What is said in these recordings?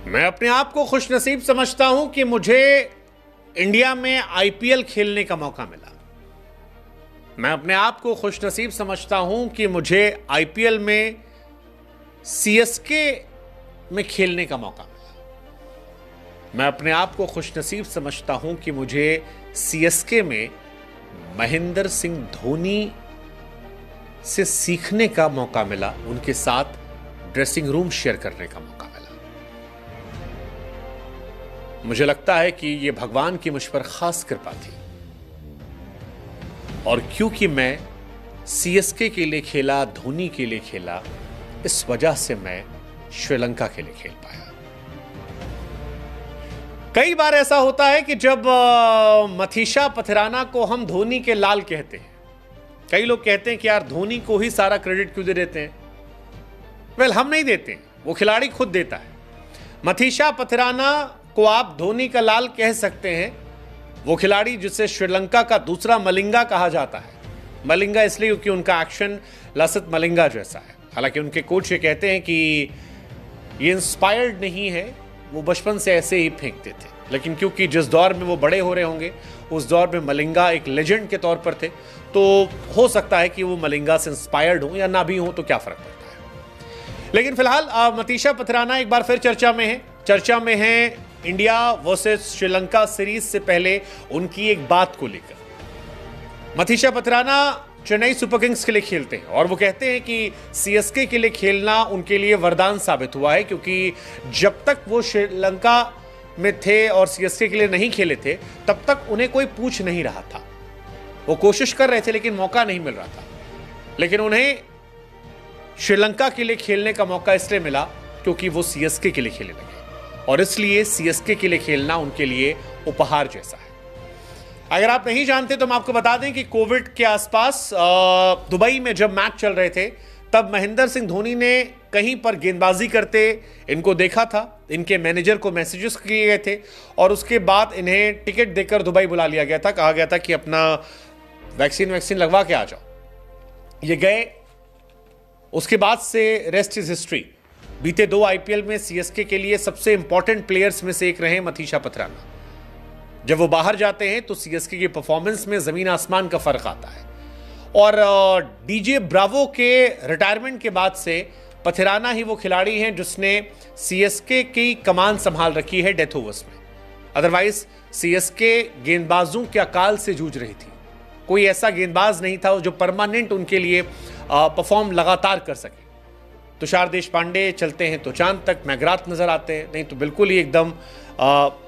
मैं अपने आप को खुशनसीब समझता हूं कि मुझे इंडिया में आईपीएल खेलने का मौका मिला। मैं अपने आप को खुशनसीब समझता हूं कि मुझे आईपीएल में सीएसके में खेलने का मौका मिला। मैं अपने आप को खुशनसीब समझता हूं कि मुझे सीएसके में महेंद्र सिंह धोनी से सीखने का मौका मिला, उनके साथ ड्रेसिंग रूम शेयर करने का मौका मिला। मुझे लगता है कि यह भगवान की मुझ पर खास कृपा थी, और क्योंकि मैं सीएसके के लिए खेला, धोनी के लिए खेला, इस वजह से मैं श्रीलंका के लिए खेल पाया। कई बार ऐसा होता है कि जब मथीशा पथिराना को हम धोनी के लाल कहते हैं, कई लोग कहते हैं कि यार धोनी को ही सारा क्रेडिट क्यों दे देते हैं। वेल, हम नहीं देते, वो खिलाड़ी खुद देता है। मथीशा पथिराना को आप धोनी का लाल कह सकते हैं, वो खिलाड़ी जिसे श्रीलंका का दूसरा मलिंगा कहा जाता है। मलिंगा इसलिए क्योंकि उनका एक्शन लसित मलिंगा जैसा है। हालांकि उनके कोच ये कहते हैं कि ये इंस्पायर्ड नहीं है, वो बचपन से ऐसे ही फेंकते थे, लेकिन क्योंकि जिस दौर में वो बड़े हो रहे होंगे उस दौर में मलिंगा एक लेजेंड के तौर पर थे, तो हो सकता है कि वो मलिंगा से इंस्पायर्ड हो या ना भी हो, तो क्या फर्क पड़ता है। लेकिन फिलहाल मथीशा पथिराना एक बार फिर चर्चा में है इंडिया वर्सेस श्रीलंका सीरीज से पहले उनकी एक बात को लेकर। मथीशा पथिराना चेन्नई सुपर किंग्स के लिए खेलते हैं और वो कहते हैं कि सीएसके के लिए खेलना उनके लिए वरदान साबित हुआ है, क्योंकि जब तक वो श्रीलंका में थे और सीएसके के लिए नहीं खेले थे तब तक उन्हें कोई पूछ नहीं रहा था। वो कोशिश कर रहे थे लेकिन मौका नहीं मिल रहा था, लेकिन उन्हें श्रीलंका के लिए खेलने का मौका इसलिए मिला क्योंकि वो सीएसके के लिए खेलने लगे, और इसलिए सीएसके के लिए खेलना उनके लिए उपहार जैसा है। अगर आप नहीं जानते तो हम आपको बता दें कि कोविड के आसपास दुबई में जब मैच चल रहे थे तब महेंद्र सिंह धोनी ने कहीं पर गेंदबाजी करते इनको देखा था। इनके मैनेजर को मैसेजेस किए गए थे और उसके बाद इन्हें टिकट देकर दुबई बुला लिया गया था। कहा गया था कि अपना वैक्सीन लगवा के आ जाओ। ये गए, उसके बाद से रेस्ट इज हिस्ट्री। बीते 2 आईपीएल में सीएसके के लिए सबसे इंपॉर्टेंट प्लेयर्स में से एक रहे मथीशा पथिराना। जब वो बाहर जाते हैं तो सीएसके की परफॉर्मेंस में जमीन आसमान का फर्क आता है, और डीजे ब्रावो के रिटायरमेंट के बाद से पथिराना ही वो खिलाड़ी हैं जिसने सीएसके की कमान संभाल रखी है डेथ ओवर्स में। अदरवाइज सीएसके गेंदबाजों के अकाल से जूझ रही थी। कोई ऐसा गेंदबाज नहीं था जो परमानेंट उनके लिए परफॉर्म लगातार कर सके। तुषार देशपांडे चलते हैं तो चांद तक, मैगराथ नजर आते हैं, नहीं तो बिल्कुल ही एकदम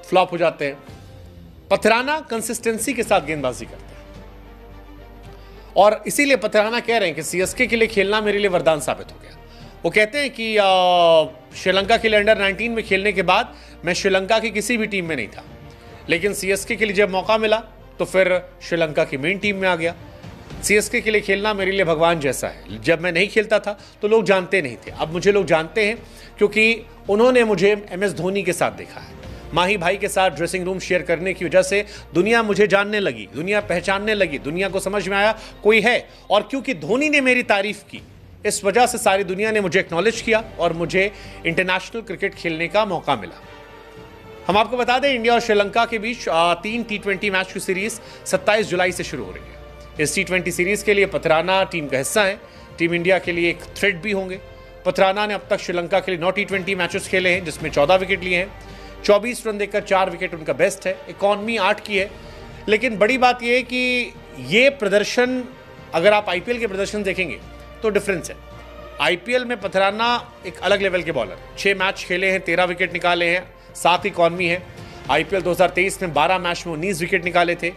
फ्लॉप हो जाते हैं। पथिराना कंसिस्टेंसी के साथ गेंदबाजी करते हैं, और इसीलिए पथिराना कह रहे हैं कि सीएसके के लिए खेलना मेरे लिए वरदान साबित हो गया। वो कहते हैं कि श्रीलंका के लिए अंडर 19 में खेलने के बाद मैं श्रीलंका की किसी भी टीम में नहीं था, लेकिन सीएसके के लिए जब मौका मिला तो फिर श्रीलंका की मेन टीम में आ गया। सीएसके के लिए खेलना मेरे लिए भगवान जैसा है। जब मैं नहीं खेलता था तो लोग जानते नहीं थे, अब मुझे लोग जानते हैं क्योंकि उन्होंने मुझे एमएस धोनी के साथ देखा है। माही भाई के साथ ड्रेसिंग रूम शेयर करने की वजह से दुनिया मुझे जानने लगी, दुनिया पहचानने लगी, दुनिया को समझ में आया कोई है। और क्योंकि धोनी ने मेरी तारीफ की, इस वजह से सारी दुनिया ने मुझे एक्नॉलेज किया और मुझे इंटरनेशनल क्रिकेट खेलने का मौका मिला। हम आपको बता दें, इंडिया और श्रीलंका के बीच 3 T20 मैच की सीरीज 27 जुलाई से शुरू हो रही है। इस T20 सीरीज के लिए पथिराना टीम का हिस्सा है। टीम इंडिया के लिए एक थ्रेट भी होंगे। पथिराना ने अब तक श्रीलंका के लिए 9 T20 मैचेस खेले हैं, जिसमें 14 विकेट लिए हैं। 24 रन देकर 4 विकेट उनका बेस्ट है। इकॉनमी 8 की है। लेकिन बड़ी बात यह है कि ये प्रदर्शन, अगर आप आईपीएल के प्रदर्शन देखेंगे तो डिफरेंस है। आईपीएल में पथिराना एक अलग लेवल के बॉलर, 6 मैच खेले हैं, 13 विकेट निकाले हैं, 7 इकॉनमी है। आईपीएल 2023 में 12 मैच में 19 विकेट निकाले थे।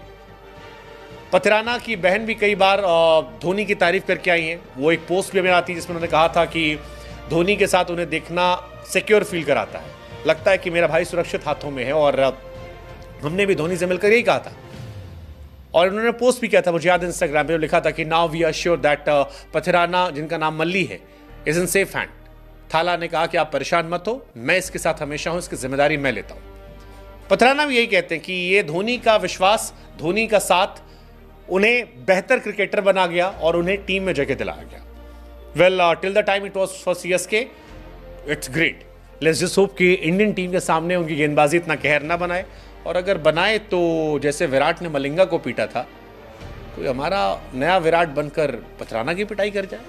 पथिराना की बहन भी कई बार धोनी की तारीफ करके आई हैं। वो एक पोस्ट भी हमें आती है जिसमें उन्होंने कहा था कि धोनी के साथ उन्हें देखना सिक्योर फील कराता है, लगता है कि मेरा भाई सुरक्षित हाथों में है। और हमने भी धोनी से मिलकर यही कहा था, और उन्होंने पोस्ट भी किया था, मुझे याद है इंस्टाग्राम पे लिखा था कि now we are sure that Pathirana, जिनका नाम मल्ली है, इज इन सेफ हैंड। थाला ने कहा कि आप परेशान मत हो, मैं इसके साथ हमेशा हूं, इसकी जिम्मेदारी मैं लेता हूं। पथिराना भी यही कहते हैं कि ये धोनी का विश्वास, धोनी का साथ उन्हें बेहतर क्रिकेटर बना गया और उन्हें टीम में जगह दिलाया गया। Well, till the time it was for CSK, it's great. Let's just hope कि इंडियन टीम के सामने उनकी गेंदबाजी इतना कहर ना बनाए, और अगर बनाए तो जैसे विराट ने मलिंगा को पीटा था, कोई हमारा नया विराट बनकर पथराना की पिटाई कर जाए।